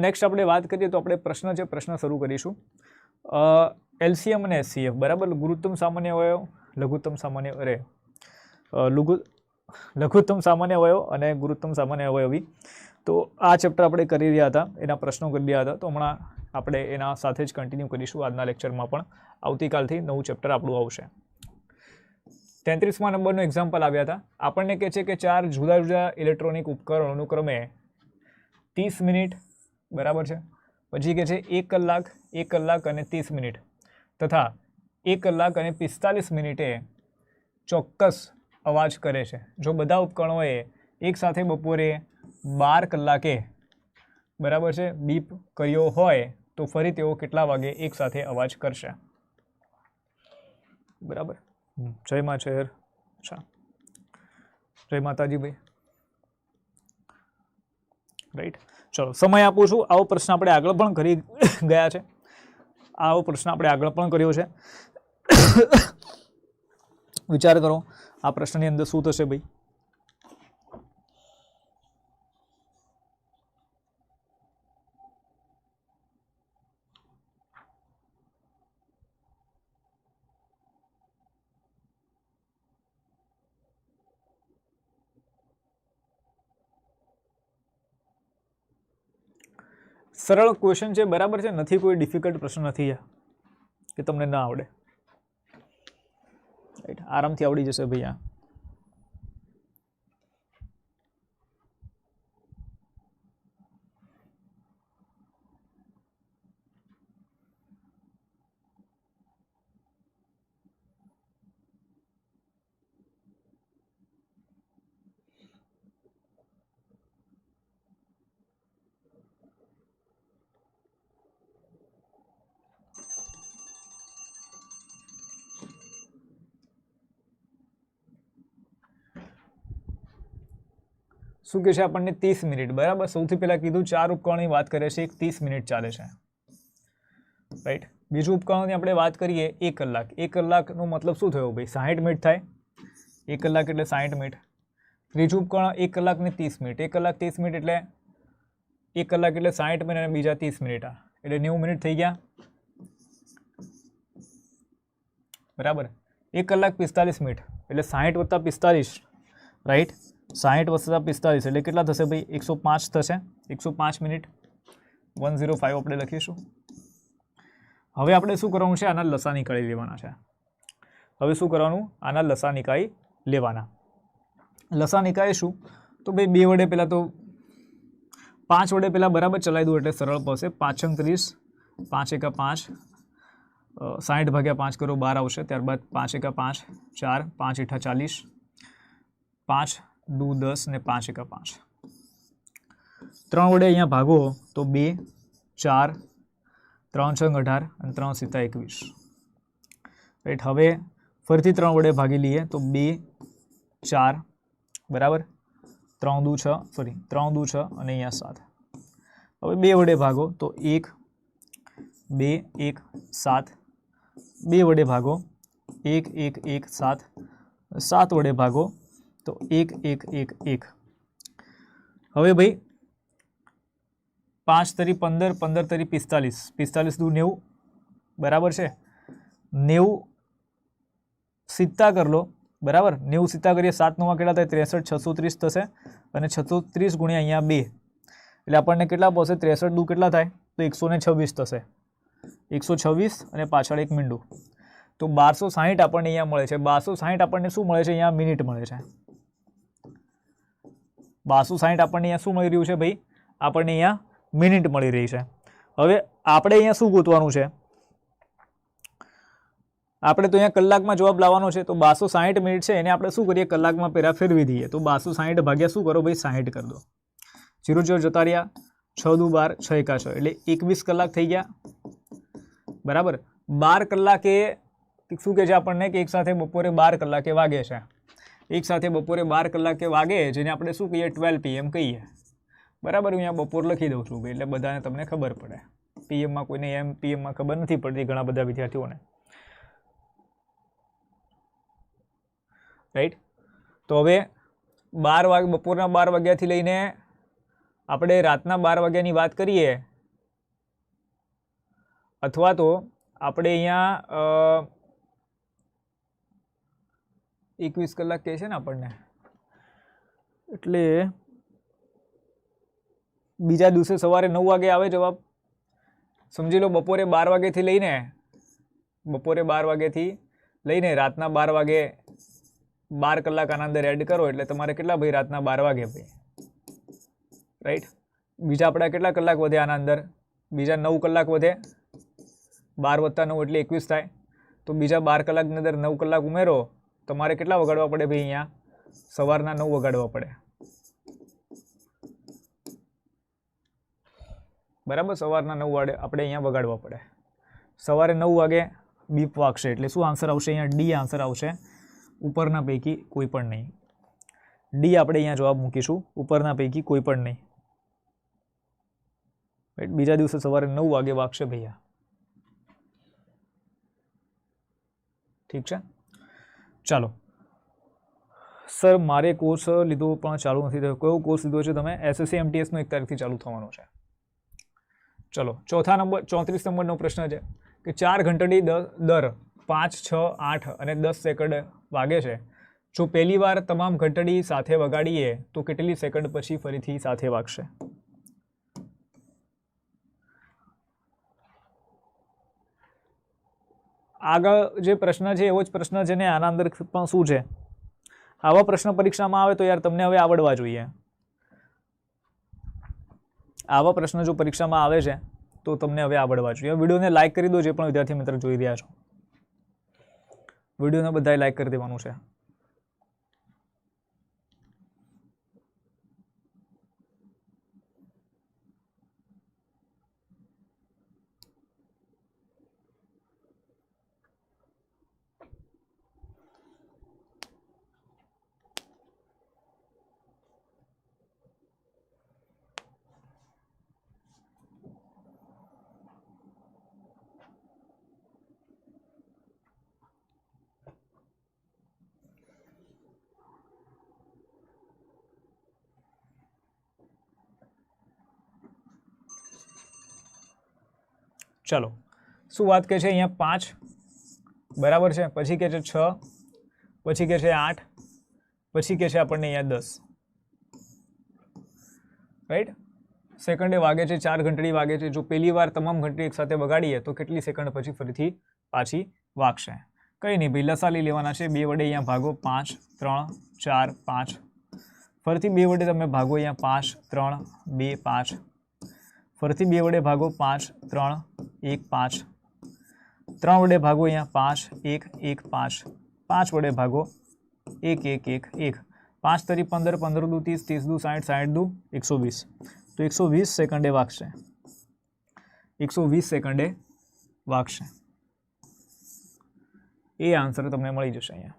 Next આપણે વાત કરીએ તો આપણે પ્રશ્ન છે, પ્રશ્ન શરૂ કરીશું. એલસીએમ અને એચસીએફ બરાબર, ગુરુત્તમ સામાન્ય અવયવ, લઘુત્તમ સામાન્ય લઘુત્તમ સામાન્ય અવયવ અને ગુરુત્તમ સામાન્ય અવયવી. તો આ ચેપ્ટર આપણે કરી રહ્યા હતા, એના પ્રશ્નો કરી રહ્યા હતા. તો હમણાં આપણે એના સાથે જ કન્ટિન્યુ કરીશું આજના લેક્ચરમાં પણ. આવતીકાલથી નવું ચેપ્ટર આપણું આવશે. 33મા નંબરનું એક્ઝામ્પલ આવ્યા હતા. આપણને કહે છે કે 4 જુદા જુદા ઇલેક્ટ્રોનિક ઉપકરણો અનુક્રમે 30 મિનિટ બરાબર છે, પછી કહે છે 1 કલાક 1 કલાક અને 30 મિનિટ તથા 1 કલાક અને 45 મિનિટે ચોક્કસ અવાજ કરે છે. જો બધા ઉપકરણોએ એક સાથે બપોરે 12 કલાકે બરાબર છે બીપ કર્યો હોય તો ફરી તેઓ કેટલા વાગે એક સાથે અવાજ કરશે? બરાબર. જય મા શહેર. અચ્છા, જય માતાજી ભાઈ. રાઈટ, ચલો સમય આપું છું. આવો પ્રશ્ન આપણે આગળ પણ કરી ગયા છે, આવો પ્રશ્ન આપણે આગળ પણ કર્યો છે. વિચાર કરો આ પ્રશ્નની અંદર શું થશે ભાઈ? સરળ ક્વેશ્ચન છે બરાબર છે, નથી કોઈ ડિફિકલ્ટ પ્રશ્ન નથી કે તમને ના આવડે. રાઈટ, આરામથી આવડી જશે ભાઈ. આ શું કહે છે આપણને? 30 મિનિટ બરાબર. સૌથી પહેલા કીધું 4 ઉપકરણની વાત કરે છે, 30 મિનિટ ચાલે છે. રાઈટ, બીજું ઉપકરણની આપણે વાત કરીએ 1 કલાક. 1 કલાકનો મતલબ શું થયો ભાઈ? 60 મિનિટ થાય. 1 કલાક એટલે 60 મિનિટ. ત્રીજું ઉપકરણ 1 કલાક ને 30 મિનિટ. 1 કલાક 30 મિનિટ એટલે 1 કલાક એટલે 60 મિનિટ અને બીજા 30 મિનિટ એટલે 90 મિનિટ થઈ ગયા બરાબર. 1 કલાક 45 મિનિટ એટલે 60 વત્તા 45. રાઈટ, 60 વત્તા 45 એટલે કેટલા થશે ભાઈ? 105 થશે. 105 મિનિટ 105 આપણે લખીશું. હવે આપણે શું કરવાનું છે? આના લસા નીકાળી લેવાના છે. હવે શું કરવાનું? આના લસા નીકાળી લેવાના. લસા નીકાળીશું તો ભાઈ 2 વડે પહેલાં તો 5 વડે પહેલાં બરાબર ચલાવી દઉં એટલે સરળ પડશે. 5 × 30, 5 × 5, 60 ભાગ્યા 5 કરો 12 આવશે. ત્યારબાદ 5 × 5 4, 5 × 40, 5 દુ 10 ને 5 × 5. 3 વડે અહીંયા ભાગો તો 2, 4, 3 × 18 અને 3 × 7 = 21. રાઈટ, હવે ફરીથી 3 વડે ભાગી લઈએ તો 2, 4 બરાબર, 3 દુ 6 અને અહીંયા 7. હવે 2 વડે ભાગો તો 1, 2, 1, 7. 2 વડે ભાગો 1, 1, 1, 7. 7 વડે ભાગો તો 1, 1, 1, 1. હવે ભાઈ 5 તરી 15, 15 તરી 45, 45 દુ 90 બરાબર છે. 90 સિત્તા કરી લો બરાબર. 90 સિત્તા કરીએ 7 9 કેટલા થાય? 63, 630 થશે અને 630 ગુણ્યા અહીંયા 2 એટલે આપણને કેટલા પડશે? 63 દુ કેટલા થાય? તો 126 થશે. 126 અને પાછળ એક મીંડું તો 1260 આપણને અહીંયા મળે છે. 1260 આપણને શું મળે છે? અહીંયા મિનિટ મળે છે. 1260 આપણને અહીંયા શું મળી રહ્યું છે ભાઈ? આપણને અહીંયા મિનિટ મળી રહી છે. હવે આપણે અહીંયા શું ગોતવાનું છે? આપણે તો અહીંયા કલાકમાં જવાબ લાવવાનો છે. તો 1260 મિનિટ છે એને આપણે શું કરીએ? કલાકમાં પહેલા ફેરવી દઈએ. તો 1260 ભાગ્યા શું કરો ભાઈ? 60 કરી દો. 0 0 જતા રહ્યા. 6 દુ 12, 6 એકા 6 એટલે 21 કલાક થઈ ગયા બરાબર. 12 કલાકે શું કહે છે આપણને? કે એક સાથે બપોરે 12 કલાકે વાગે છે. એક સાથે બપોરે 12 કલાકે વાગે જેને આપણે શું કહીએ? 12 PM કહીએ બરાબર. હું અહીંયા બપોર લખી દઉં છું એટલે બધાને તમને ખબર પડે. પીએમમાં કોઈને પીએમમાં ખબર નથી પડતી ઘણા બધા વિદ્યાર્થીઓને. રાઈટ, તો હવે 12 વાગે બપોરના 12 વાગ્યાથી લઈને આપણે રાતના 12 વાગ્યાની વાત કરીએ અથવા તો આપણે અહીંયા 21 કલાક કહે છે ને આપણને, એટલે બીજા દિવસે સવારે 9 વાગે આવે જવાબ. સમજી લો બપોરે 12 વાગ્યાથી લઈને રાતના 12 વાગે 12 કલાક આના અંદર એડ કરો એટલે તમારે કેટલા ભાઈ રાતના 12 વાગે ભાઈ, રાઈટ. બીજા આપણા કેટલા કલાક વધે આના અંદર? બીજા 9 કલાક વધે. 12 + 9 એટલે 21 થાય. તો બીજા 12 કલાકની અંદર 9 કલાક ઉમેરો, તમારે કેટલા વગાડવા પડે ભાઈ? અહીંયા સવારના 9 વગાડવા પડે, બરાબર. સવારના 9 વાગે આપણે અહીંયા વગાડવા પડે. સવારે 9 વાગે બીપ વાગશે એટલે શું આન્સર આવશે? અહીંયા ડી આન્સર આવશે, ઉપરના પૈકી કોઈ પણ નહીં. ડી આપણે અહીંયા જવાબ મૂકીશું, ઉપરના પૈકી કોઈ પણ નહીં. રાઈટ. બીજા દિવસે સવારે 9 વાગે વાગશે ભૈયા. ઠીક છે, ચાલો. સર મારે કોર્સ લીધો પણ ચાલુ નથી થયો. કયો કોર્સ લીધો છે તમે? SSC MTSનો 1 તારીખથી ચાલુ થવાનો છે. ચલો, 34 નંબરનો પ્રશ્ન છે કે 4 ઘંટડી દર 5, 6, 8 અને 10 સેકન્ડ વાગે છે. જો પહેલી વાર તમામ ઘંટડી સાથે વગાડીએ તો કેટલી સેકન્ડ પછી ફરીથી સાથે વાગશે? આગળ જે પ્રશ્ન છે એવો જ પ્રશ્ન છે ને આના અંદર પણ શું છે? આવા પ્રશ્ન પરીક્ષામાં આવે તો યાર તમને હવે આવડવા જોઈએ. આવા પ્રશ્ન જો પરીક્ષામાં આવે છે તો તમને હવે આવડવા જોઈએ. વિડીયોને લાઇક કરી દો જે પણ વિદ્યાર્થી મિત્રો જોઈ રહ્યા છો. વિડીયોને બધાએ લાઇક કરી દેવાનું છે. ચલો, શું વાત કહે છે અહીંયા? 5 બરાબર છે, પછી કહે છે 6, પછી કહે છે 8, પછી કહે છે આપણને અહીંયા 10. રાઈટ. સેકન્ડે વાગે છે, 4 ઘંટડી વાગે છે. જો પહેલી વાર તમામ ઘંટડી એક સાથે વગાડીએ તો કેટલી સેકન્ડ પછી ફરીથી પાછી વાગશે? કંઈ નહીં ભાઈ, લસા લઈ લેવાના છે. 2 વડે અહીંયા ભાગો, 5, 3, 4, 5. ફરીથી 2 વડે તમે ભાગો, અહીંયા 5, 3, 2, 5. ફરીથી 2 વડે ભાગો, 5, 3, 1, 5. 3 વડે ભાગો, અહીંયા 5, 1, 1, 5. 5 વડે ભાગો, 1, 1, 1, 1. 5 તરી 15, 15 દુ 30, 30 દુ 60, 60 દુ 120. તો 120 સેકન્ડે વાગશે. 120 સેકન્ડે વાગશે. એ આન્સર તમને મળી જશે અહીંયા.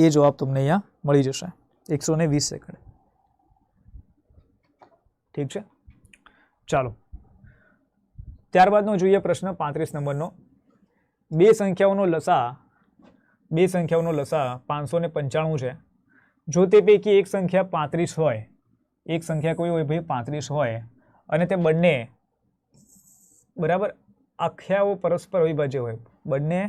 એ જવાબ તમને અહીંયા મળી જશે, 120 સેકન્ડ. ઠીક છે, ચાલો. ત્યારબાદનો જોઈએ પ્રશ્ન 35 નંબરનો. બે સંખ્યાઓનો લસા 595 છે. જો તે પૈકી એક સંખ્યા 35 હોય, એક સંખ્યા કોઈ હોય ભાઈ 35 હોય અને તે બંને બરાબર આખ્યાઓ પરસ્પર અવિભાજ્ય હોય. બંને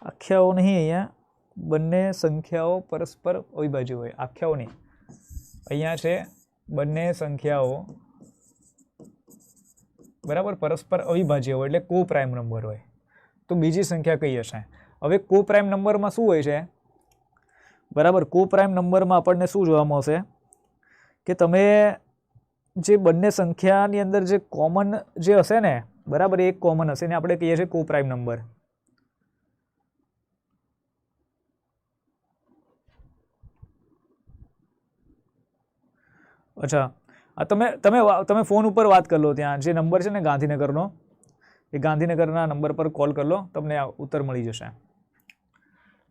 આખ્યાઓ નહીં, અહીંયા બંને સંખ્યાઓ પરસ્પર અવિભાજ્ય હોય. આખ્યાઓ નહીં, અહીંયા છે બંને સંખ્યાઓ બરાબર પરસ્પર અવિભાજ્ય હોય એટલે કો પ્રાઇમ નંબર હોય. તો બીજી સંખ્યા કઈ હશે? હવે કો પ્રાઇમ નંબરમાં શું હોય છે? બરાબર, કો પ્રાઇમ નંબરમાં આપણને શું જોવા મળશે કે તમે જે બંને સંખ્યાની અંદર જે કોમન જે હશે ને, બરાબર, એક કોમન હશે ને આપણે કહીએ છીએ કો પ્રાઇમ નંબર. અચ્છા, તમે ફોન ઉપર વાત કરી લો. ત્યાં જે નંબર છે ને ગાંધીનગરનો, એ ગાંધીનગરના નંબર પર કોલ કરી લો, તમને ઉત્તર મળી જશે.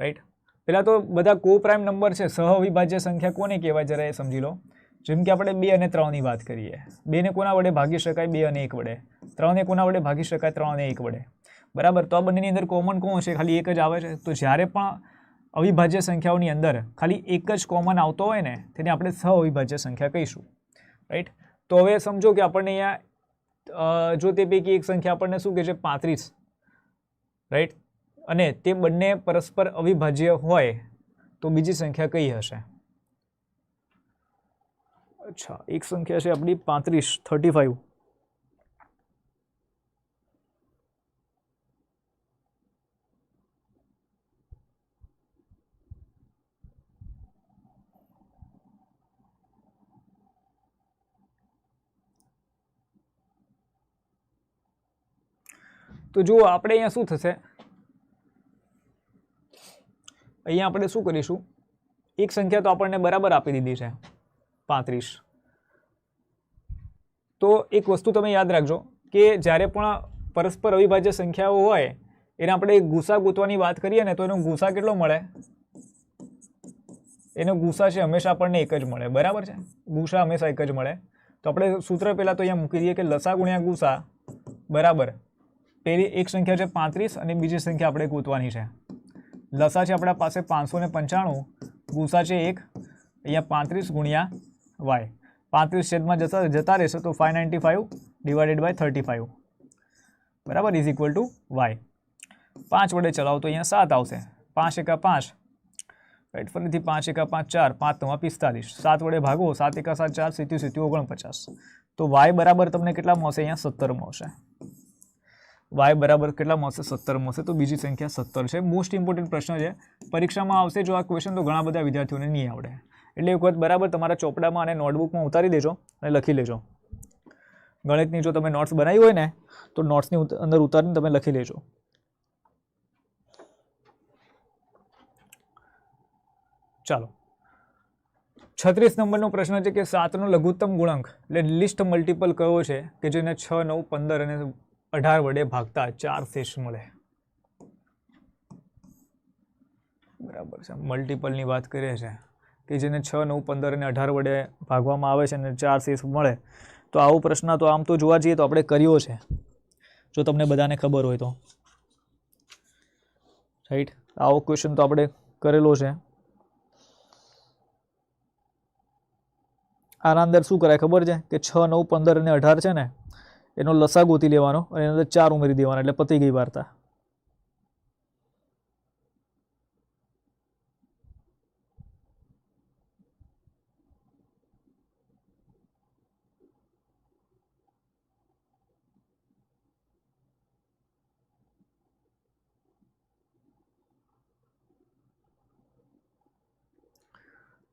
રાઈટ. પહેલાં તો બધા કો પ્રાઇમ નંબર છે, સહઅવિભાજ્ય સંખ્યા કોને કહેવાય જરા એ સમજી લો. જેમ કે આપણે 2 અને 3ની વાત કરીએ. 2 ને કોના વડે ભાગી શકાય? 2 અને 1 વડે. 3 ને કોના વડે ભાગી શકાય? 3 અને 1 વડે. બરાબર. તો આ બંનેની અંદર કોમન કોણ છે? ખાલી એક જ આવે છે. તો જ્યારે પણ અવિભાજ્ય સંખ્યાઓની અંદર ખાલી એક જ કોમન આવતો હોય ને તેને આપણે સહઅવિભાજ્ય સંખ્યા કહીશું. રાઈટ. તો હવે સમજો કે આપણને અહીંયા જો તે પૈકી એક સંખ્યા આપણને શું કહે છે 35, રાઈટ, અને તે બંને પરસ્પર અવિભાજ્ય હોય તો બીજી સંખ્યા કઈ હશે? અચ્છા, એક સંખ્યા છે આપણી 35. તો જુઓ આપણે અહીંયા શું થશે, અહીંયા આપણે શું કરીશું, એક સંખ્યા તો આપણને બરાબર આપી દીધી છે 35. તો એક વસ્તુ તમે યાદ રાખજો કે જ્યારે પણ પરસ્પર અવિભાજ્ય સંખ્યાઓ હોય એને આપણે ગુસા ગોતવાની વાત કરીએ ને તો એનો ગુસા કેટલો મળે? એનો ગુસા છે હંમેશા આપણને એક જ મળે, બરાબર છે, ગુસા હંમેશા એક જ મળે. તો આપણે સૂત્ર પહેલા તો અહીંયા મૂકી દઈએ કે લસા ગુણ્યા ગુસા બરાબર પેલી એક સંખ્યા છે 35 અને બીજી સંખ્યા આપણે ગોતવાની છે. લસા છે આપણા પાસે 595, ગુસા છે 1, અહીંયા 35 ગુણ્યા વાય, 35 છેદમાં જતા રહેશે તો 595 ડિવાઇડેડ બાય 35 બરાબર ઇઝ ઇક્વલ ટુ વાય. 5 વડે ચલાવો તો અહીંયા 7 આવશે, 5 એકા 5, રાઈટ, ફરીથી 5 એકા 5 4, 5 નવા 45, 7 વડે ભાગો, 7 એકા 7 4, 7 7 49. તો વાય બરાબર તમને કેટલા મળશે? અહીંયા 17 મળશે. વાય બરાબર કેટલા મળશે? 17 મળશે. તો બીજી સંખ્યા 17 છે. મોસ્ટ ઇમ્પોર્ટન્ટ પ્રશ્ન છે, પરીક્ષામાં આવશે જો આ ક્વેશ્ચન તો ઘણા બધા વિદ્યાર્થીઓને નહીં આવડે, એટલે એક વખત બરાબર તમારા ચોપડામાં અને નોટબુકમાં ઉતારી દેજો અને લખી લેજો. ગણિતની જો તમે નોટ્સ બનાવી હોય ને તો નોટ્સની અંદર ઉતારીને તમે લખી લેજો. ચાલો, 36 નંબરનો પ્રશ્ન છે કે 7નો લઘુત્તમ ગુણાંક એટલે લિસ્ટ મલ્ટિપલ કયો છે કે જેને 6, 9, 15 અને 18 વડે ભાગતા 4 શેષ મળે? બરાબર છે, મલ્ટિપલની વાત કરીએ છે કે જેને 6, 9, 15 અને 18 વડે ભાગવામાં આવે છે અને 4 શેષ મળે. તો આવો પ્રશ્ન તો આમ તો જોવા જઈએ તો આપણે કર્યો છે, જો તમને બધાને ખબર હોય તો, રાઈટ. આવો ક્વેશ્ચન તો આપણે કરેલો છે. આના અંદર શું કરાય ખબર છે કે 6, 9, 15 અને 18 છે ને એનો લસા ગોતી લેવાનો અને એના અંદર 4 ઉમેરી દેવાના એટલે પતી ગઈ વાર્તા.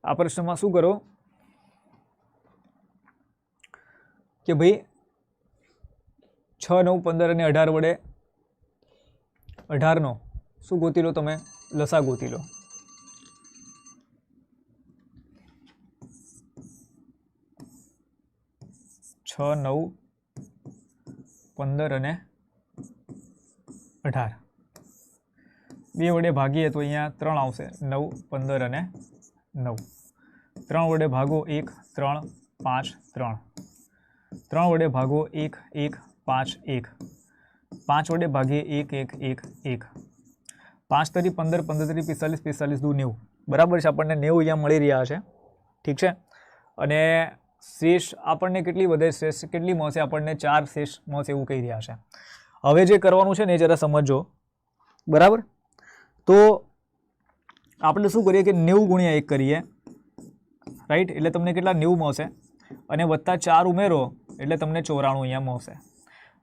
આ પ્રશ્નમાં શું કરો કે ભાઈ 6, 9, 15 અને 18 વડે 18નો શું ગોતી લો? તમે લસા ગોતી લો. છ, 9, 15 અને 18 બે વડે ભાગીએ તો અહીંયા 3 આવશે, 9, 15 અને 9. 3 વડે ભાગો 1, 3, 5, 3. 3 વડે ભાગો 1, 1, 5, 1. 5 વડે ભાગીએ 1, 1, 1, 1. 5 તરી 15, 15 તરી 45, 45 દૂ 90. બરાબર છે, આપણને 90 અહીંયા મળી રહ્યા છે. ઠીક છે, અને શેષ આપણને કેટલી વધે? શેષ કેટલી મળશે? આપણને 4 શેષ મળશે એવું કહી રહ્યા છે. હવે જે કરવાનું છે ને એ જરા સમજો, બરાબર. તો આપણે શું કરીએ કે 90 ગુણ્યા 1 કરીએ, રાઈટ, એટલે તમને કેટલા 90 મળશે અને વત્તા 4 ઉમેરો એટલે તમને 94 અહીંયા મળશે.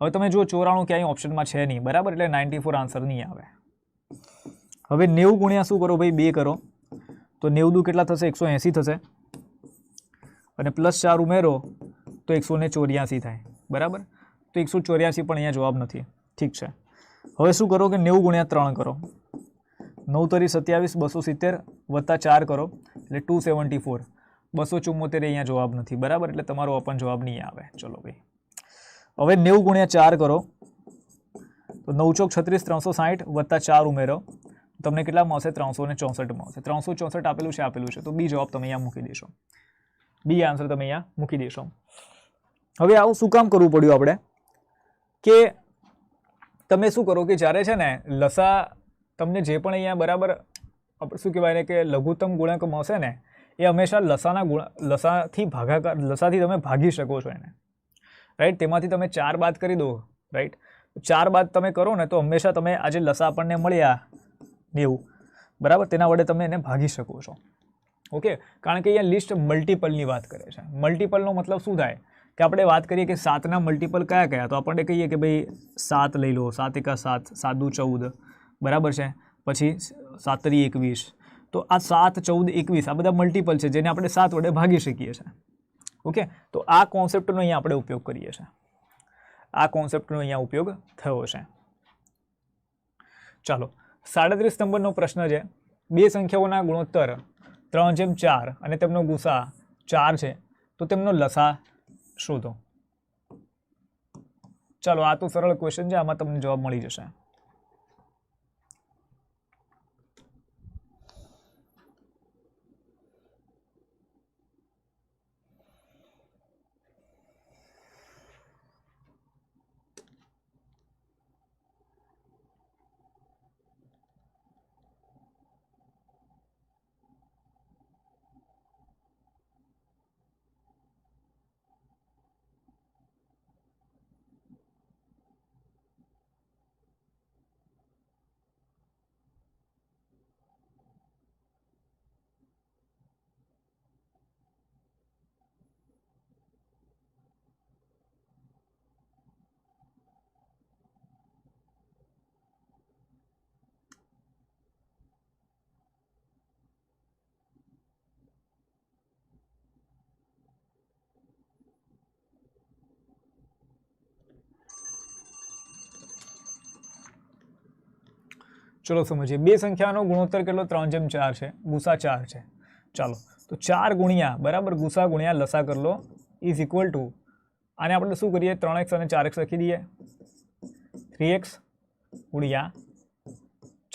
હવે તમે જો 94 ક્યાંય ઓપ્શનમાં છે નહીં, બરાબર, એટલે 94 આન્સર નહીં આવે. હવે 90 ગુણ્યા શું કરો ભાઈ? 2 કરો તો 90 દુ કેટલા થશે? 180 થશે અને પ્લસ 4 ઉમેરો તો 184 થાય, બરાબર. તો 184 પણ અહીંયા જવાબ નથી. ઠીક છે, હવે શું કરો કે 90 ગુણ્યા 3 કરો, 9 તરી 27, 270 વત્તા 4 કરો એટલે 274, 274 અહીંયા જવાબ નથી, બરાબર, એટલે તમારો પણ જવાબ નહીં આવે. ચલો ભાઈ, હવે 90 ગુણ્યા 4 કરો તો 9 ચોક 36, 360 વત્તા 4 ઉમેરો તમને કેટલા મળશે? 364 મળશે. 364 આપેલું છે તો બી જવાબ તમે અહીંયા મૂકી દેશો. બી આન્સર તમે અહીંયા મૂકી દેશો. હવે આવું શું કામ કરવું પડ્યું આપણે કે તમે શું કરો કે જ્યારે છે ને લસા તમને જે પણ અહીંયા બરાબર શું કહેવાય ને કે લઘુત્તમ ગુણાંક મળશે ને એ હંમેશા લસાથી તમે ભાગી શકો છો એને, રાઈટ, તેમાંથી તમે 4 બાદ કરી દો, રાઈટ, 4 બાદ તમે કરો ને તો હંમેશા તમે આજે લસા આપણને મળ્યા 90, બરાબર, તેના વડે તમે એને ભાગી શકો છો. ઓકે, કારણ કે અહીંયા લિસ્ટ મલ્ટિપલની વાત કરે છે. મલ્ટિપલનો મતલબ શું થાય કે આપણે વાત કરીએ કે 7ના મલ્ટિપલ કયા કયા, તો આપણને કહીએ કે ભાઈ 7 લઈ લો, 7 એકા 7, 7 દુ 14, બરાબર છે, પછી 7 તરી 21, તો આ 7, 14, 21 આ બધા મલ્ટિપલ છે જેને આપણે 7 વડે ભાગી શકીએ છીએ. ઓકે, તો આ કોન્સેપ્ટનો અહીંયા આપણે ઉપયોગ કરીએ છીએ. આ કોન્સેપ્ટનો અહીંયા ઉપયોગ થયો છે. ચાલો, 37 નંબરનો પ્રશ્ન છે. બે સંખ્યાઓના ગુણોત્તર 3/4 અને તેમનો ગુસા 4 છે, તો તેમનો લસા શોધો. ચાલો, આ તો સરળ ક્વેશ્ચન છે, આમાં તમને જવાબ મળી જશે. ચલો સમજીએ. બે સંખ્યાનો ગુણોત્તર કેટલો? 3/4 છે, ગુસા 4 છે. ચાલો, તો 4 ગુણ્યા, બરાબર, ગુસા ગુણ્યા લસા કરી લો ઇઝ ઇક્વલ ટુ, આને આપણે શું કરીએ, 3x અને 4x લખી દઈએ, 3x ગુણ્યા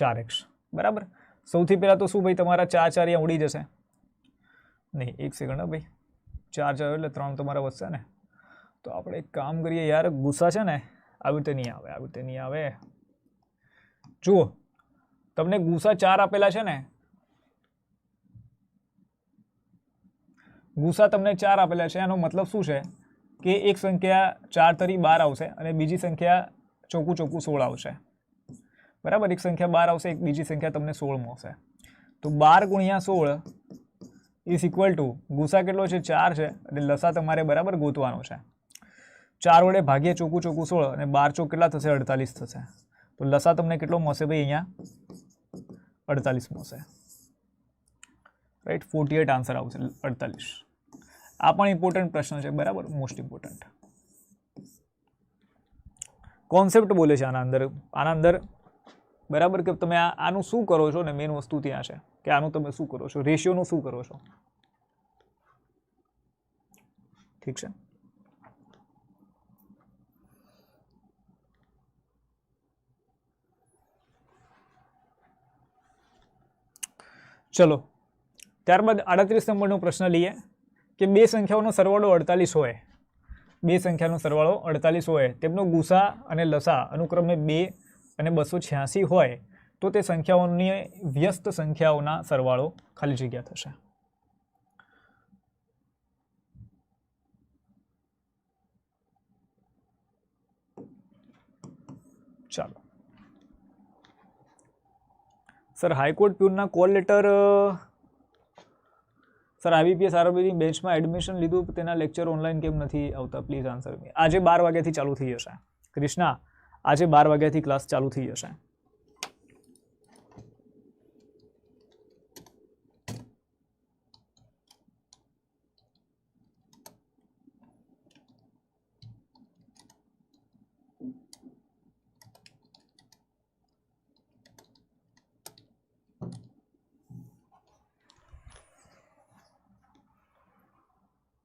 4x, બરાબર. સૌથી પહેલાં તો શું ભાઈ, તમારા 4 4 અહીંયા ઉડી જશે નહીં, એક સેકન્ડ હા ભાઈ, 4 4 એટલે 3 તમારા વધશે ને. તો આપણે એક કામ કરીએ યાર, ગુસા છે ને આવી રીતે નહીં આવે, આવી રીતે નહીં આવે. જુઓ, તમને ગુસા 4 આપેલા છે ને, ગુસા તમને 4 આપેલા છે, એનો મતલબ શું છે કે એક સંખ્યા 4 તરી 12 આવશે અને બીજી સંખ્યા ચોખ્ખું 16 આવશે, બરાબર. એક સંખ્યા 12 આવશે, એક બીજી સંખ્યા તમને 16 મળશે. તો 12 ગુણ્યા 16 ઇઝ ઇક્વલ ટુ, ગુસા કેટલો છે? 4 છે, અને લસા તમારે બરાબર ગોતવાનો છે. 4 વડે ભાગીએ ચોખ્ખું 16 અને 12 ચોક કેટલા થશે? 48 થશે. તો લસા તમને કેટલો મળશે ભાઈ? અહીંયા 48 મળશે, રાઈટ. 48 આન્સર આવશે, 48. આ પણ ઇમ્પોર્ટન્ટ પ્રશ્ન છે, બરાબર, મોસ્ટ ઇમ્પોર્ટન્ટ કોન્સેપ્ટ બોલે છે આના અંદર, બરાબર. કે તમે આનું શું કરો છો ને, મેઇન વસ્તુ ત્યાં છે કે આનું તમે શું કરો છો, રેશિયોનું શું કરો છો, ઠીક છે. ચલો, ત્યારબાદ 38 નંબરનો પ્રશ્ન લઈએ કે બે સંખ્યાઓનો સરવાળો 48 હોય, બે સંખ્યાનો સરવાળો 48 હોય, તેમનો ગુસા અને લસા અનુક્રમે 2 અને 286 હોય, તો તે સંખ્યાઓની વ્યસ્ત સંખ્યાઓના સરવાળો ખાલી જગ્યા થશે. ચાલો સર, હાઈકોર્ટ પ્યુનના કોલ લેટર, સર IBPS આરઆરબીની બેન્ચમાં એડમિશન લીધું, તેના લેક્ચર ઓનલાઈન કેમ નથી આવતા? Please answer me. આજે 12 વાગ્યાથી ચાલુ થઈ જશે ક્રિષ્ના, આજે 12 વાગ્યાથી ક્લાસ ચાલુ થઈ જશે.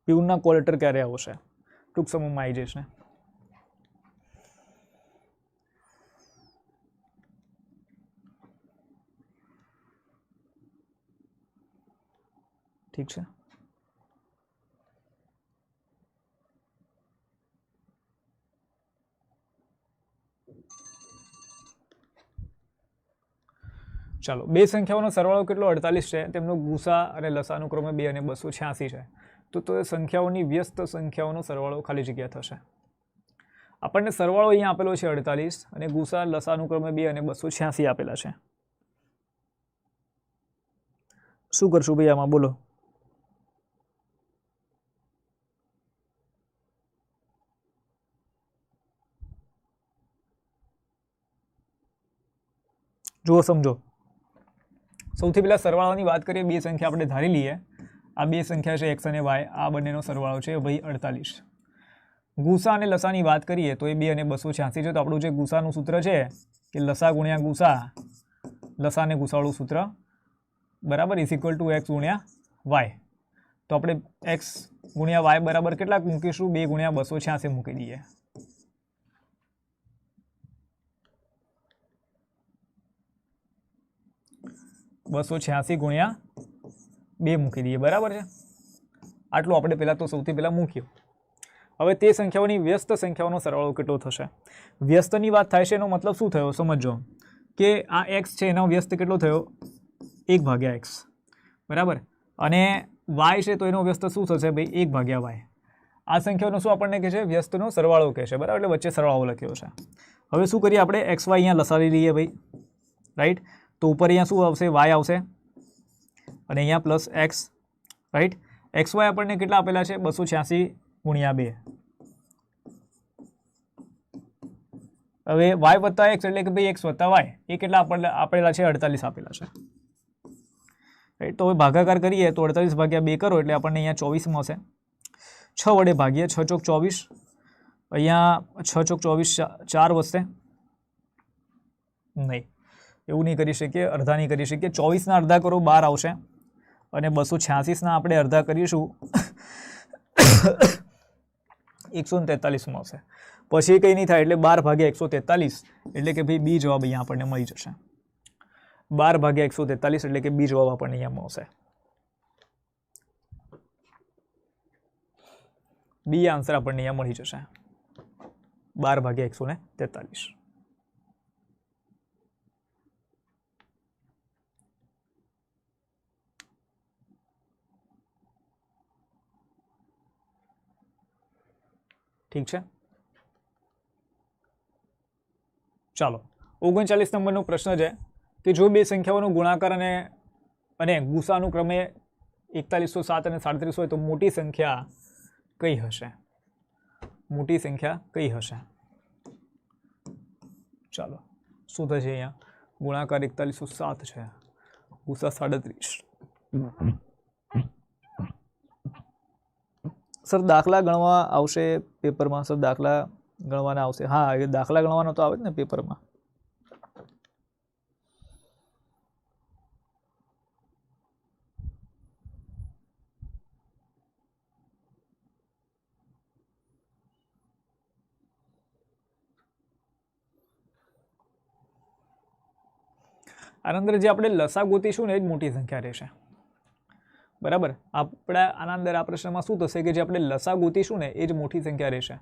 પ્યુનના કોલ લેટર ક્યારે આવશે? ટૂંક સમયમાં આવી જશે. ઠીક છે. ચાલો, બે સંખ્યાઓનો સરવાળો કેટલો? 48 છે, તેમનો ગુસા અને લસા અનુક્રમે 2 અને 286 છે, તો સંખ્યાઓની વ્યસ્ત સંખ્યાઓનો સરવાળો ખાલી જગ્યા થશે. આપણને સરવાળો અહીંયા આપેલો છે 48 અને ગુસા લસા અનુક્રમે 2 અને 286 આપેલા છે. શું કરશું ભાઈ આમાં બોલો? જુઓ સમજો. સૌથી પહેલા સરવાળાની વાત કરીએ. બે સંખ્યા આપણે ધારી લઈએ. આ બે સંખ્યા છે x અને y. આ બંનેનો સરવાળો છે ભાઈ 48. ગુસા અને લસાની વાત કરીએ તો એ 2 અને 286 છે. તો આપણું જે ગુસાનું સૂત્ર છે કે લસા ગુણ્યા ગુસા, લસા અને ગુસાવાળું સૂત્ર બરાબર ઇઝ ઇક્વલ ટુ x ગુણ્યા y. તો આપણે x ગુણ્યા y બરાબર કેટલાક મૂકીશું? 2 ગુણ્યા 286 મૂકી દઈએ. $286 ગુણ્યા 2 મૂકી દઈએ. બરાબર છે. આટલું આપણે પહેલાં તો સૌથી પહેલાં મૂક્યું. હવે તે સંખ્યાઓની વ્યસ્ત સંખ્યાઓનો સરવાળો કેટલો થશે? વ્યસ્તની વાત થાય છે એનો મતલબ શું થયો સમજો કે આ x છે એનો વ્યસ્ત કેટલો થયો? 1/x. બરાબર. અને y છે તો એનો વ્યસ્ત શું થશે ભાઈ? 1/y. આ સંખ્યાઓનો શું આપણને કહે છે? વ્યસ્તનો સરવાળો કહે છે. બરાબર. એટલે વચ્ચે સરવાળો લખ્યો છે. હવે શું કરીએ આપણે? xy અહીંયા લસાવી લઈએ ભાઈ. રાઈટ. તો ઉપર અહીંયા શું આવશે? y આવશે અને અહીંયા પ્લસ x. રાઈટ. xy આપણને કેટલા આપેલા છે? 286 ગુણ્યા 2. હવે y વત્તા x એટલે કે ભાઈ x વત્તા y એ કેટલા આપેલા છે? 48 આપેલા છે. રાઈટ. તો હવે ભાગાકાર કરીએ તો 48/2 કરો એટલે આપણને અહીંયા 24 મળશે. 6 વડે ભાગીએ. 6 ચોક 24. અહીંયા 6 ચોક 24 4 વધશે નહીં. એવું નહીં કરી શકીએ. અડધા નહીં કરી શકીએ. 24ના અડધા કરો 12 આવશે અને 286ના આપણે અડધા કરીશું 143 મળશે. પછી કંઈ નહીં થાય એટલે 12/143 એટલે કે ભાઈ બી જવાબ અહીંયા આપણને મળી જશે. 12/143 એટલે કે બી જવાબ આપણને અહીંયા મળશે. બી આન્સર આપણને અહીંયા મળી જશે 12/143. ઠીક છે. ચાલો 39 નંબરનો પ્રશ્ન છે કે જો બે સંખ્યાઓનો ગુણાકાર અને ગુસાનું ક્રમે 4107 અને 37 હોય તો મોટી સંખ્યા કઈ હશે? મોટી સંખ્યા કઈ હશે? ચાલો શું થશે? અહીંયા ગુણાકાર 4107 છે, ગુસા 37. સર દાખલા ગણવા આવશે પેપરમાં? સર દાખલા ગણવાના આવશે? હા, એ દાખલા ગણવાનો તો આવે જ ને પેપરમાં. આના અંદર જે આપણે લસા ગોતીશું ને એ જ મોટી સંખ્યા રહેશે. બરાબર. આપણે આના અંદર આ પ્રશ્નમાં શું થશે કે જે આપણે લસા ગોતીશું ને એ જ મોટી સંખ્યા રહેશે.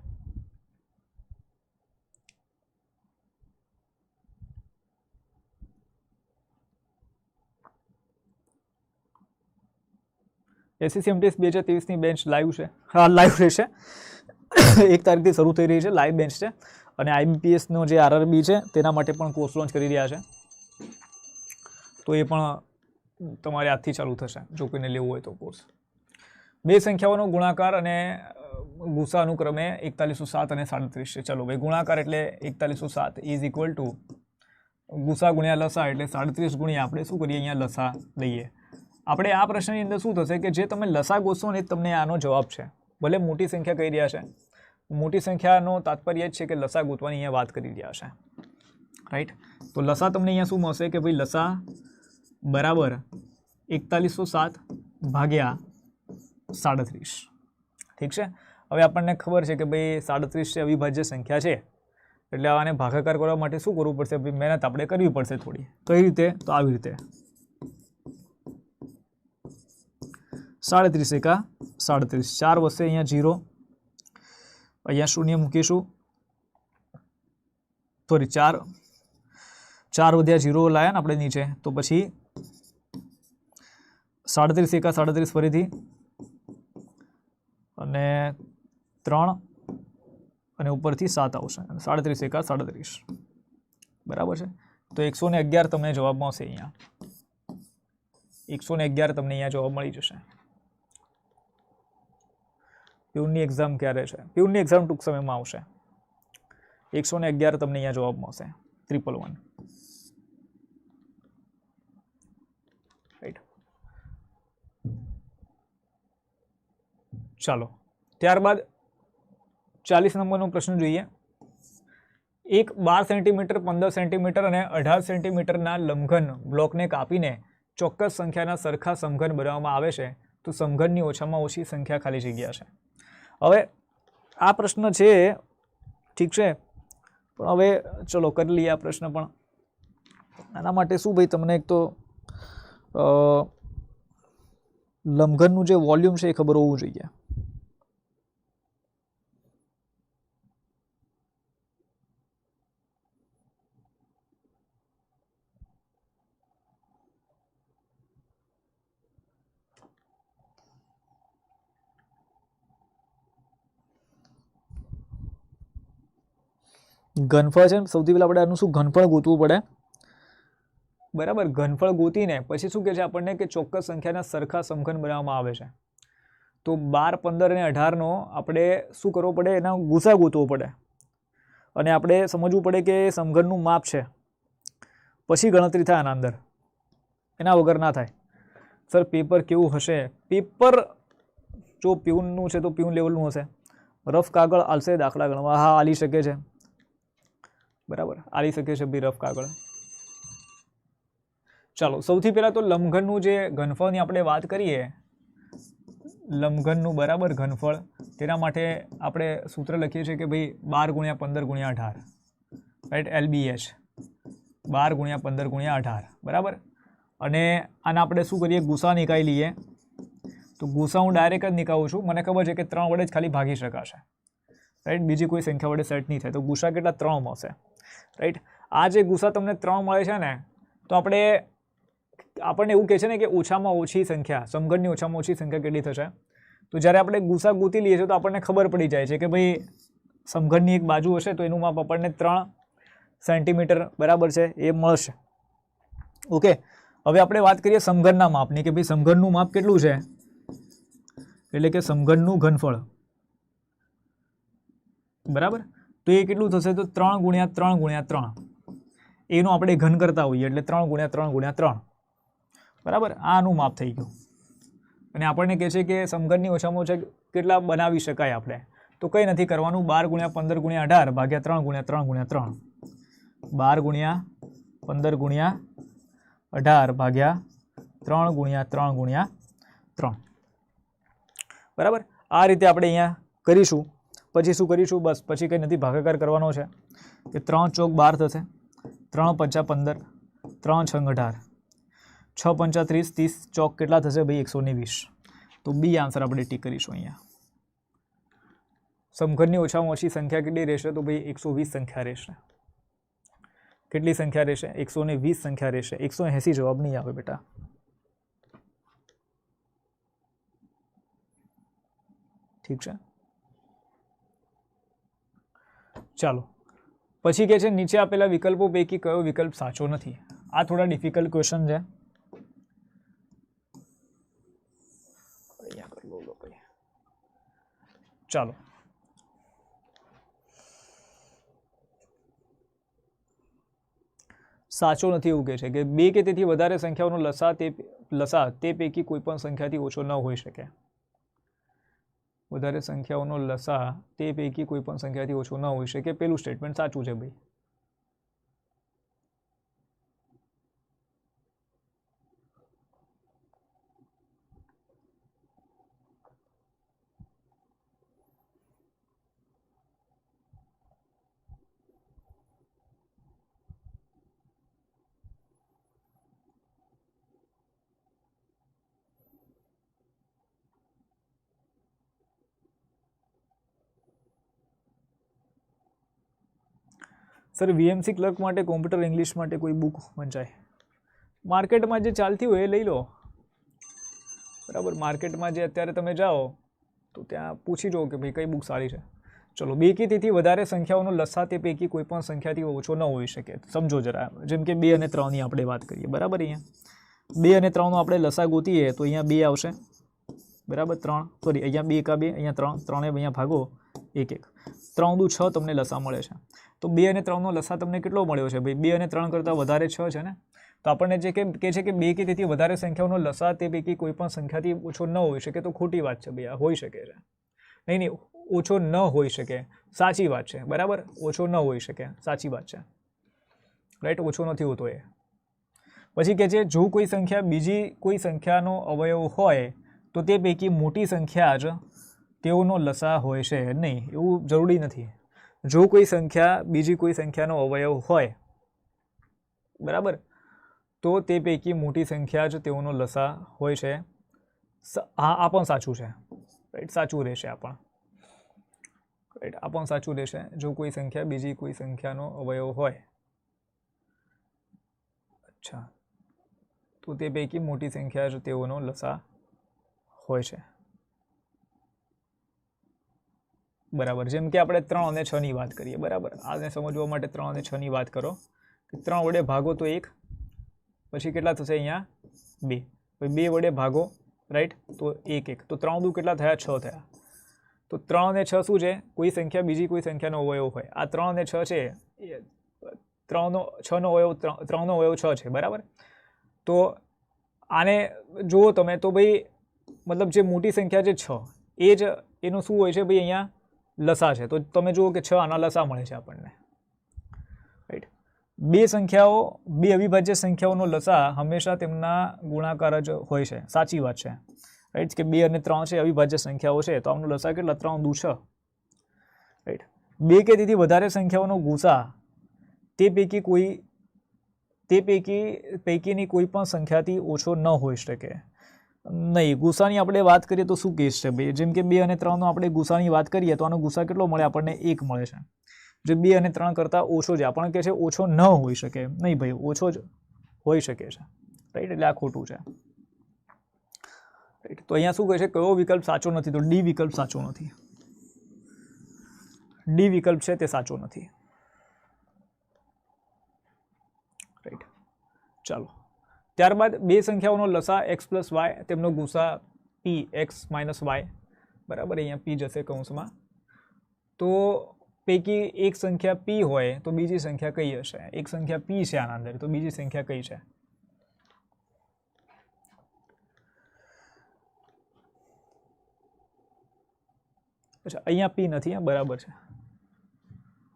SCCMTS 2023ની બેન્ચ લાઈવ છે. હા, લાઈવ રહેશે. 1 તારીખથી શરૂ થઈ રહી છે. લાઈવ બેન્ચ છે અને IBPSનો જે RRB છે તેના માટે પણ કોર્સ લોન્ચ કરી રહ્યા છે. તો એ પણ તમારે આજથી ચાલુ થશે જો કોઈને લેવું હોય તો કોર્સ. બે સંખ્યાઓનો ગુણાકાર અને ગુસા અનુક્રમે 4107 અને 37 છે. ચલો ભાઈ, ગુણાકાર એટલે 4107 ઇઝ ઇક્વલ ટુ ગુસા ગુણ્યા લસા એટલે 37 ગુણ્યા આપણે શું કરીએ? અહીંયા લસા લઈએ. આપણે આ પ્રશ્નની અંદર શું થશે કે જે તમે લસા ગોતશો ને તમને આનો જવાબ છે. ભલે મોટી સંખ્યા કહી રહ્યા છે, મોટી સંખ્યાનો તાત્પર્ય જ છે કે લસા ગોતવાની અહીંયા વાત કરી રહ્યા છે. રાઈટ. તો લસા તમને અહીંયા શું મળશે કે ભાઈ લસા બરાબર 4107 ભાગ્યા 37. ઠીક છે. હવે આપણને ખબર છે કે ભાઈ 37 છે અવિભાજ્ય સંખ્યા છે એટલે આને ભાગાકાર કરવા માટે શું કરવું પડશે? ભાઈ મહેનત આપણે કરવી પડશે થોડી. કઈ રીતે? તો આવી રીતે 37 એકા 37, 4 વધશે અહીંયા 0, અહીંયા શૂન્ય મૂકીશું. સોરી 4 વધ્યા 0 લાયા ને આપણે નીચે, તો પછી 37 એકા 37 ફરીથી અને 3 અને ઉપરથી 7 આવશે અને 37 એકા 37 બરાબર છે. તો 111 તમને જવાબ મળશે અહીંયા. 111 તમને અહીંયા જવાબ મળી જશે. પ્યુનની એક્ઝામ ક્યારે છે? પ્યુનની એક્ઝામ ટૂંક સમયમાં આવશે. 111 તમને અહીંયા જવાબ મળશે. 111. રાઈટ. ચાલો ત્યારબાદ 40 નંબરનો પ્રશ્ન જોઈએ. એક 12 સેન્ટીમીટર 15 સેન્ટીમીટર અને 18 સેન્ટીમીટરના લંબઘન બ્લોકને કાપીને ચોક્કસ સંખ્યાના સરખા સમઘન બનાવવામાં આવે છે તો સમઘનની ઓછામાં ઓછી સંખ્યા ખાલી જગ્યા છે. હવે આ પ્રશ્ન છે, ઠીક છે, પણ હવે ચલો કરી લઈએ આ પ્રશ્ન. પણ આના માટે શું ભાઈ, તમને એક તો લંબઘનનું જે વોલ્યુમ છે એ ખબર હોવું જોઈએ. ઘનફળ છે, સૌથી પહેલાં આપણે આનું શું ઘનફળ ગોતવું પડે, બરાબર. ઘનફળ ગોતીને પછી શું કહે છે આપણને કે ચોક્કસ સંખ્યાના સરખા સમઘન બનાવવામાં આવે છે. તો 12, 15 અને 18નો આપણે શું કરવો પડે, એના ગુસા ગોતવો પડે અને આપણે સમજવું પડે કે સમઘનનું માપ છે, પછી ગણતરી થાય આના અંદર, એના વગર ના થાય. સર પેપર કેવું હશે? પેપર જો પ્યુનનું છે તો પ્યુન લેવલનું હશે. રફ કાગળ આલશે દાખલા ગણવા? હા, આલી શકે છે, બરાબર, આલી શકે છે ભાઈ રફ કાગળ. ચાલો સૌથી પહેલાં તો લંબઘનનું જે ઘનફળની આપણે વાત કરીએ, લંબઘનનું બરાબર ઘનફળ, તેના માટે આપણે સૂત્ર લખીએ છીએ કે ભાઈ 12 × 15 × 18, રાઈટ, LBH 12 × 15 × 18, બરાબર. અને આના આપણે શું કરીએ, ગુસા નિકાળી લઈએ. તો ગુસા હું ડાયરેક્ટ જ નિકાળું છું, મને ખબર છે કે 3 વડે જ ખાલી ભાગી શકાશે, રાઈટ, બીજી કોઈ સંખ્યા વડે સેટ નહીં થાય. તો ગુસા કેટલા? 3 મળશે, રાઈટ. આ જે ગુસા તમને 3 મળે છે ને, તો આપણને એવું કહે છે ને કે ઓછામાં ઓછી સંખ્યા, સમઘનની ઓછામાં ઓછી સંખ્યા કેટલી થશે. તો જ્યારે આપણે ગુસા ગોતી લઈએ છીએ તો આપણને ખબર પડી જાય છે કે ભાઈ સમઘનની એક બાજુ હશે તો એનું માપ આપણને 3 સેન્ટીમીટર બરાબર છે એ મળશે. ઓકે, હવે આપણે વાત કરીએ સમઘનના માપની કે ભાઈ સમઘનનું માપ કેટલું છે, એટલે કે સમઘનનું ઘનફળ, બરાબર. તો એ કેટલું થશે? તો 3 × 3 × 3, એનું આપણે ઘન કરતા હોઈએ એટલે 3 × 3 × 3, બરાબર. આનું માપ થઈ ગયું. અને આપણને કહે છે કે સમઘનની ઓછામાં ઓછા કેટલા બનાવી શકાય આપણે, તો કંઈ નથી કરવાનું, 12 × 15 × 18 ભાગ્યા 3 × 3 × 3, 12 × 15 × 18 ભાગ્યા 3 × 3 × 3, બરાબર. આ રીતે આપણે અહીંયા કરીશું. પછી શું કરીશું? બસ પછી કંઈ નથી, ભાગાકાર કરવાનો છે કે 3 ચોક 12 થશે, 3 પંચા 15, 3 છંગ 18, 6 પંચા 30, 30 ચોક કેટલા થશે ભાઈ? 120. તો બી આન્સર આપણે ટીક કરીશું અહીંયા. સમઘનની ઓછામાં ઓછી સંખ્યા કેટલી રહેશે? તો ભાઈ 120 સંખ્યા રહેશે. કેટલી સંખ્યા રહેશે? 120 સંખ્યા રહેશે. 180 જવાબ નહીં આવે બેટા. ઠીક છે, ચાલો. પછી કે છે નીચે આપેલા વિકલ્પો પૈકી કયો વિકલ્પ સાચો નથી. આ થોડા ડિફિકલ્ટ ક્વેશ્ચન છે. ચાલો, સાચો નથી એવું કહે છે કે 2 કે તેથી વધારે સંખ્યાઓનો લસા તે પૈકી કોઈ પણ સંખ્યાથી ઓછો ન હોઈ શકે. વધારે સંખ્યાઓનો લસા તે પૈકી કોઈ પણ સંખ્યાથી ઓછો ન હોઈ શકે. પેલું સ્ટેટમેન્ટ સાચું છે ભાઈ. સર વીએમસી ક્લર્ક માટે કોમ્પ્યુટર ઇંગ્લિશ માટે કોઈ બુક વંચાય? માર્કેટમાં જે ચાલતી હોય એ લઈ લો, બરાબર. માર્કેટમાં જે અત્યારે તમે જાઓ તો ત્યાં પૂછી જુઓ કે ભાઈ કઈ બુક સારી છે. ચલો, બે કે તેથી વધારે સંખ્યાઓનો લસા તે પૈકી કોઈ પણ સંખ્યાથી ઓછો ન હોઈ શકે. સમજો જરા, જેમ કે 2 અને 3ની આપણે વાત કરીએ, બરાબર. અહીંયા 2 અને 3નો આપણે લસા ગોતીએ તો અહીંયા 2 આવશે, બરાબર. 3 સોરી, અહીંયા 2 એકા 2, અહીંયા 3, 3 અહીંયા ભાગો 1 1, 3 દુ 6 તમને લસા મળે છે. તો 2 અને 3નો લસા તમને કેટલો મળ્યો છે ભાઈ? 2 અને 3 કરતાં વધારે 6 છે ને. તો આપણને જે કહે છે કે 2 કે તેથી વધારે સંખ્યાઓનો લસા તે પૈકી કોઈ પણ સંખ્યાથી ઓછો ન હોઈ શકે, તો ખોટી વાત છે ભાઈ, આ હોઈ શકે છે. નહીં, ઓછો ન હોઈ શકે, સાચી વાત છે, બરાબર. ઓછો ન હોઈ શકે, સાચી વાત છે, રાઈટ. ઓછો નથી હોતો એ. પછી કહે છે જો કોઈ સંખ્યા બીજી કોઈ સંખ્યાનો અવયવ હોય તો તે પૈકી મોટી સંખ્યા જ તેઓનો લસા હોય છે. નહીં, એવું જરૂરી નથી. જો કોઈ સંખ્યા બીજી કોઈ સંખ્યાનો અવયવ હોય, બરાબર, તો તે પૈકી મોટી સંખ્યા જ તેઓનો લસા હોય છે. હા, આ પણ સાચું છે, રાઈટ. સાચું રહેશે આ પણ, રાઈટ. આ પણ સાચું રહેશે. જો કોઈ સંખ્યા બીજી કોઈ સંખ્યાનો અવયવ હોય, અચ્છા, તો તે પૈકી મોટી સંખ્યા જ તેઓનો લસા હોય છે, બરાબર. જેમ કે આપણે 3 અને 6ની વાત કરીએ, બરાબર. આને સમજવા માટે 3 અને 6ની વાત કરો કે 3 વડે ભાગો તો 1, પછી કેટલા થશે અહીંયા 2, પછી 2 વડે ભાગો, રાઈટ, તો 1 1, તો 3 દુ કેટલા થયા? 6 થયા. તો 3 અને 6 શું છે? કોઈ સંખ્યા બીજી કોઈ સંખ્યાનો અવયવ હોય. આ 3 અને 6 છે, 3નો અવયવ 6 છે, બરાબર. તો આને જુઓ તમે તો ભાઈ, મતલબ જે મોટી સંખ્યા છે 6, એ જ એનું શું હોય છે ભાઈ? અહીંયા લસા છે. તો તમે જુઓ કે 6 આના લસા મળે છે આપણને, રાઈટ. બે સંખ્યાઓ, બે અવિભાજ્ય સંખ્યાઓનો લસા હંમેશા તેમના ગુણાકાર જ હોય છે. સાચી વાત છે, રાઈટ. કે 2 અને 3 છે અવિભાજ્ય સંખ્યાઓ છે, તો આમનો લસા કેટલા? 3 દુ 6, રાઈટ. બે કે તેથી વધારે સંખ્યાઓનો ગુસા તે પૈકીની કોઈ પણ સંખ્યાથી ઓછો ન હોઈ શકે. નહીં, ગુસાની આપણે વાત કરીએ તો શું કેસ છે ભાઈ? જેમ કે 2 અને 3નો આપણે ગુસાની વાત કરીએ તો આનો ગુસા કેટલો મળે આપણને? 1 મળે છે. જે 2 અને 3 કરતાં ઓછો છે, આપણને કહે છે ઓછો ન હોઈ શકે. નહીં ભાઈ, ઓછો જ હોઈ શકે છે, રાઈટ. એટલે આ ખોટું છે, રાઈટ. તો અહીંયા શું કહે છે? કયો વિકલ્પ સાચો નથી? તો ડી વિકલ્પ સાચો નથી. ડી વિકલ્પ છે તે સાચો નથી, રાઈટ. ચાલો, ત્યારબાદ બે સંખ્યાઓનો લસા x + y, તેમનો ગુસા p x - y, બરાબર. અહીંયા p જશે કૌંસમાં. તો પૈકી એક સંખ્યા p હોય તો બીજી સંખ્યા કઈ હશે? એક સંખ્યા p છે આના અંદર, તો બીજી સંખ્યા કઈ છે? અચ્છા, અહીંયા p નથી, બરાબર છે.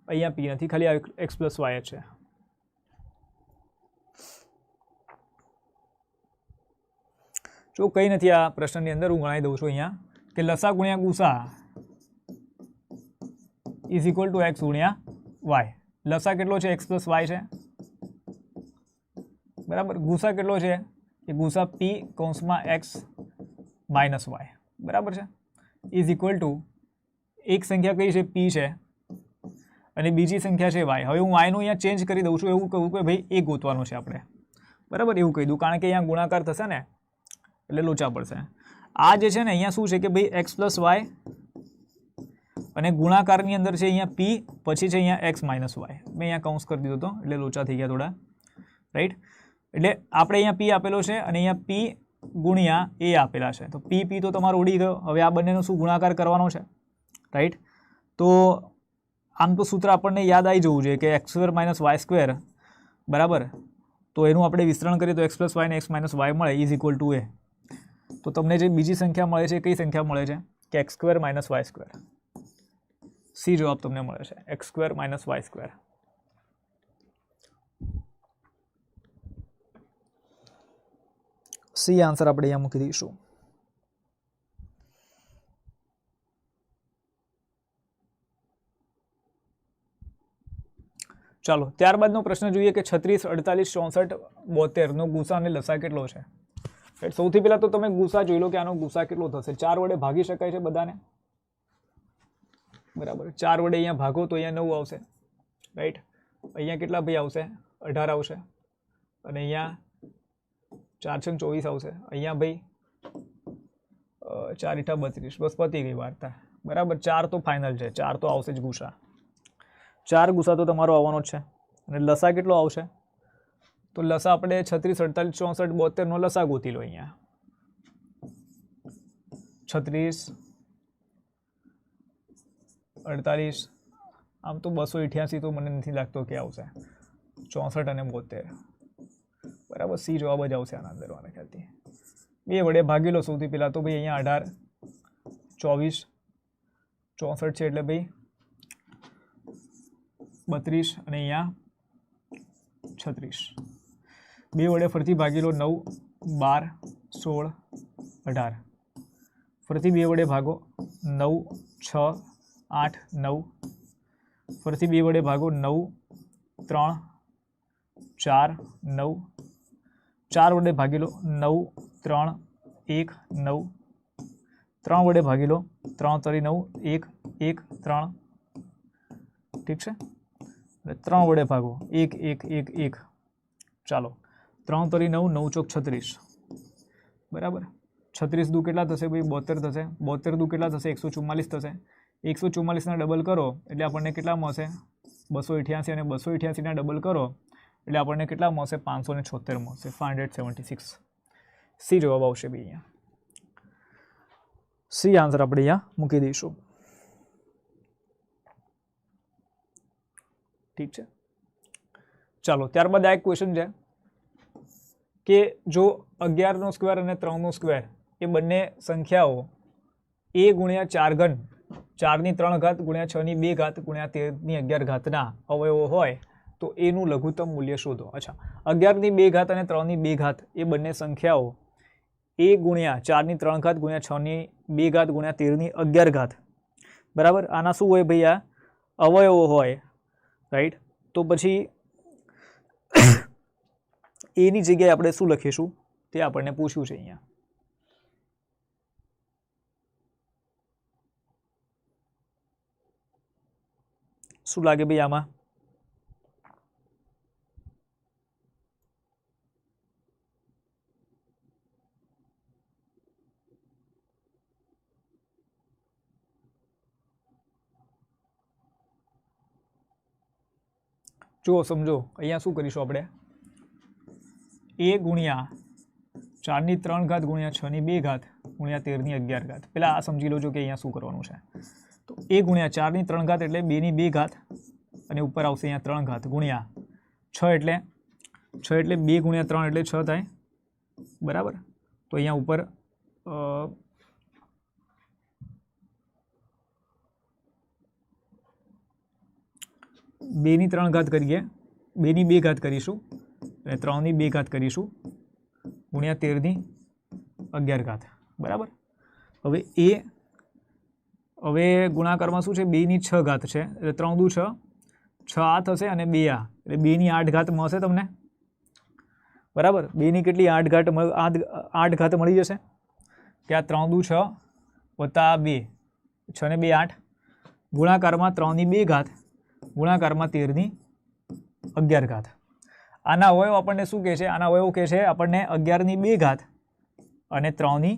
અહીંયા p નથી, ખાલી x + y જ છે. જો કંઈ નથી આ પ્રશ્નની અંદર, હું ગણાવી દઉં છું અહીંયા કે લસા ગુણ્યા ગુસા ઇઝ ઇક્વલ ટુ x ગુણ્યા y. લસા કેટલો છે? x + y છે, બરાબર. ગુસા કેટલો છે? એ ગુસા p કૌંસમાં x - y, બરાબર છે, ઇઝ ઇક્વલ ટુ એક સંખ્યા કઈ છે? p છે, અને બીજી સંખ્યા છે y. હવે હું y નું અહીંયા ચેન્જ કરી દઉં છું, એવું કહું કે ભાઈ એ ગોતવાનું છે આપણે, બરાબર. એવું કહી દઉં, કારણ કે અહીંયા ગુણાકાર થશે ને એટલે લોચા પડશે. આ જે છે ને અહીંયા શું છે કે ભાઈ x + y, અને ગુણાકારની અંદર છે અહીંયા p, પછી છે અહીંયા x - y. મેં અહીંયા કૌંસ કરી દીધો હતો એટલે લોચા થઈ ગયા થોડા, રાઈટ. એટલે આપણે અહીંયા p આપેલો છે અને અહીંયા p ગુણ્યા a આપેલા છે. તો p તો તમારો ઉડી ગયો. હવે આ બંનેનો શું ગુણાકાર કરવાનો છે, રાઈટ. તો આમ તો સૂત્ર આપણને યાદ આવી જવું જોઈએ કે x² - y², બરાબર. તો એનું આપણે વિસ્તરણ કરીએ તો x + y ને x - y મળે, ઇઝ ઇક્વલ ટુ a. તો તમને જે બીજી સંખ્યા મળે છે, કઈ સંખ્યા મળે છે? કે x² - y². સી જવાબ તમને મળે છે, x² - y². સી આન્સર આપણે અહીંયા મૂકી દઈશું. ચાલો, ત્યારબાદનો પ્રશ્ન જોઈએ કે 36, 48, 64, 72 નો ગુસા અને લસા કેટલો છે? સૌથી પહેલા તો તમે ગુસા જોઈ લો કે આનો ગુસા કેટલો થશે. 4 વડે ભાગી શકાય છે બધાને, બરાબર. 4 વડે અહીંયા ભાગો તો અહીંયા 9 આવશે, રાઈટ. અહીંયા કેટલા ભાઈ આવશે? 18 આવશે, અને અહીંયા 4 × 24 આવશે. અહીંયા ભાઈ 4 × 32, બસ પતી ગઈ વાર્તા. બરાબર 4 તો ફાઇનલ છે, 4 તો આવશે જ ગુસા, 4 ગુસા તો તમારો આવવાનો જ છે. અને લસા કેટલો આવશે? તો લસા આપણે 36, 48, 64, 72 નો લસા ગોતી લો અહીંયા. 36, 48, આમ તો 288 તો મને નથી લાગતો કે આવશે. 64 અને 72, બરાબર સી જવાબ જ આવશે આના અંદર મારા ખ્યાલથી. 2 વડે ભાગી લો સૌથી પહેલાં તો ભાઈ અહીંયા 18, 24, 64 છે એટલે ભાઈ 32 અને અહીંયા 36. 2 વડે ફરીથી ભાગી લો 9, 12, 16, 18. ફરીથી 2 વડે ભાગો 9, 6, 8, 9. ફરીથી 2 વડે ભાગો 9, 3, 4, 9. 4 વડે ભાગી લો 9, 3, 1, 9. 3 વડે ભાગી લો 3 તરી 9, 1, 1, 3. ઠીક છે. 3 વડે ભાગો 1, 1, 1, 1. ચાલો 3 તરી 9, 9 ચોક 36, બરાબર. 36 દુ કેટલા થશે ભાઈ? 72 થશે. 72 દુ કેટલા થશે? 144 થશે. 144 ડબલ કરો એટલે આપણને કેટલા મળશે? 288. અને 288 ડબલ કરો એટલે આપણને કેટલા મળશે? 576 મળશે. 576. સી જવાબ આવશે ભાઈ અહીંયા. સી આન્સર આપણે અહીંયા મૂકી દઈશું. ઠીક છે. ચાલો ત્યારબાદ આ એક ક્વેશ્ચન છે કે જો 11નો સ્ક્વેર અને 3નો સ્ક્વેર એ બંને સંખ્યાઓ a ગુણ્યા 4 ઘન 4ની 3 ઘાત ગુણ્યા 6ની 2 ઘાત ગુણ્યા 13ની 11 ઘાતના અવયવો હોય તો એનું લઘુત્તમ મૂલ્ય શોધો. અચ્છા, 11ની 2 ઘાત અને 3ની 2 ઘાત એ બંને સંખ્યાઓ a ગુણ્યા 4ની 3 ઘાત ગુણ્યા 6ની 2 ઘાત ગુણ્યા 13ની 11 ઘાત, બરાબર. આના શું હોય ભાઈ? આ અવયવો હોય, રાઈટ. તો પછી એની જગ્યાએ આપણે શું લખીશું તે આપણને પૂછ્યું છે અહીંયા. શું લાગે ભાઈ આમાં? જુઓ સમજો, અહીંયા શું કરીશું આપણે? a ગુણ્યા 4ની 3 ઘાત ગુણ્યા 6ની 2 ઘાત ગુણ્યા 13ની 11 ઘાત. પહેલાં આ સમજી લો છો કે અહીંયા શું કરવાનું છે. તો a ગુણ્યા 4ની 3 ઘાત એટલે 2ની 2 ઘાત અને ઉપર આવશે અહીંયા 3 ઘાત ગુણ્યા 6 એટલે 2 ગુણ્યા 3 એટલે 6 થાય, બરાબર. તો અહીંયા ઉપર 2ની 3 ઘાત કરીએ, 2ની 2 ઘાત કરીશું અને 3ની 2 ઘાત કરીશું ગુણ્યા 13ની 11 ઘાત, બરાબર. હવે ગુણાકારમાં શું છે? 2ની 6 ઘાત છે એટલે 3 દુ 6, 6 આ થશે અને 2 આ એટલે 2ની 8 ઘાત મળશે તમને, બરાબર. 2ની કેટલી? 8 ઘાત મળી જશે કે આ 3 દુ 6 વત્તા 2, 6 ને 2 8, ગુણાકારમાં 3ની 2 ઘાત ગુણાકારમાં 13ની 11 ઘાત. આના અવયવ આપણને શું કહે છે? આના અવયવ કહે છે આપણને 11ની 2 ઘાત અને 3ની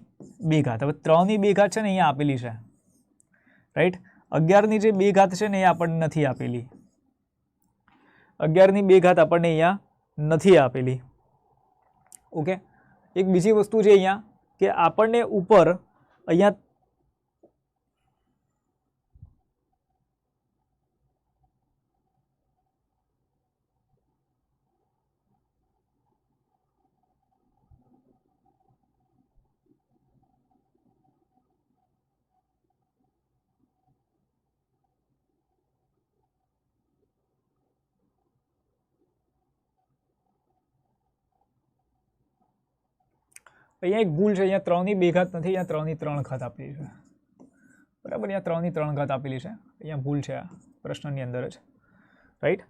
2 ઘાત. હવે 3ની 2 ઘાત છે ને અહીંયા આપેલી છે, રાઈટ. 11ની જે 2 ઘાત છે ને એ આપણને નથી આપેલી. 11ની 2 ઘાત આપણને અહીંયા નથી આપેલી. ઓકે. એક બીજી વસ્તુ છે અહીંયા કે આપણને ઉપર અહીંયા એક ભૂલ છે. અહીંયા 3ની 2 ઘાત નથી, અહીંયા 3ની 3 ઘાત આપેલી છે, બરાબર. અહીંયા 3ની 3 ઘાત આપેલી છે, અહીંયા ભૂલ છે આ પ્રશ્નની અંદર જ, રાઈટ.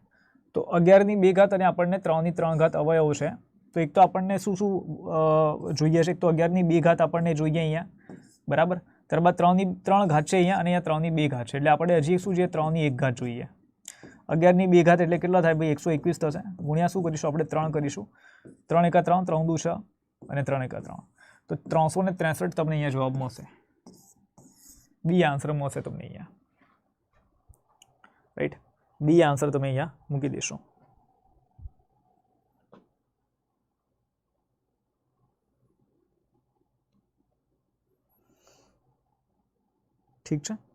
તો 11ની 2 ઘાત અને આપણને 3ની 3 ઘાત અવયવ છે. તો એક તો આપણને શું જોઈએ છે? એક તો 11ની 2 ઘાત આપણને જોઈએ અહીંયા, બરાબર. ત્યારબાદ 3ની 3 ઘાત છે અહીંયા અને અહીંયા 3ની 2 ઘાત છે એટલે આપણે હજી શું જોઈએ? 3ની 1 ઘાત જોઈએ. 11ની 2 ઘાત એટલે કેટલા થાય ભાઈ? 121 થશે. ગુણ્યા શું કરીશું આપણે? 3 કરીશું. 3 એકા 3, 3 દુ 6 અને 3 એકા 3, તો 363 તમને અહીંયા જવાબ મળશે. બી આન્સર મળશે તમને અહીંયા, રાઈટ. બી આન્સર તમે અહીંયા મૂકી દેશો. ઠીક છે.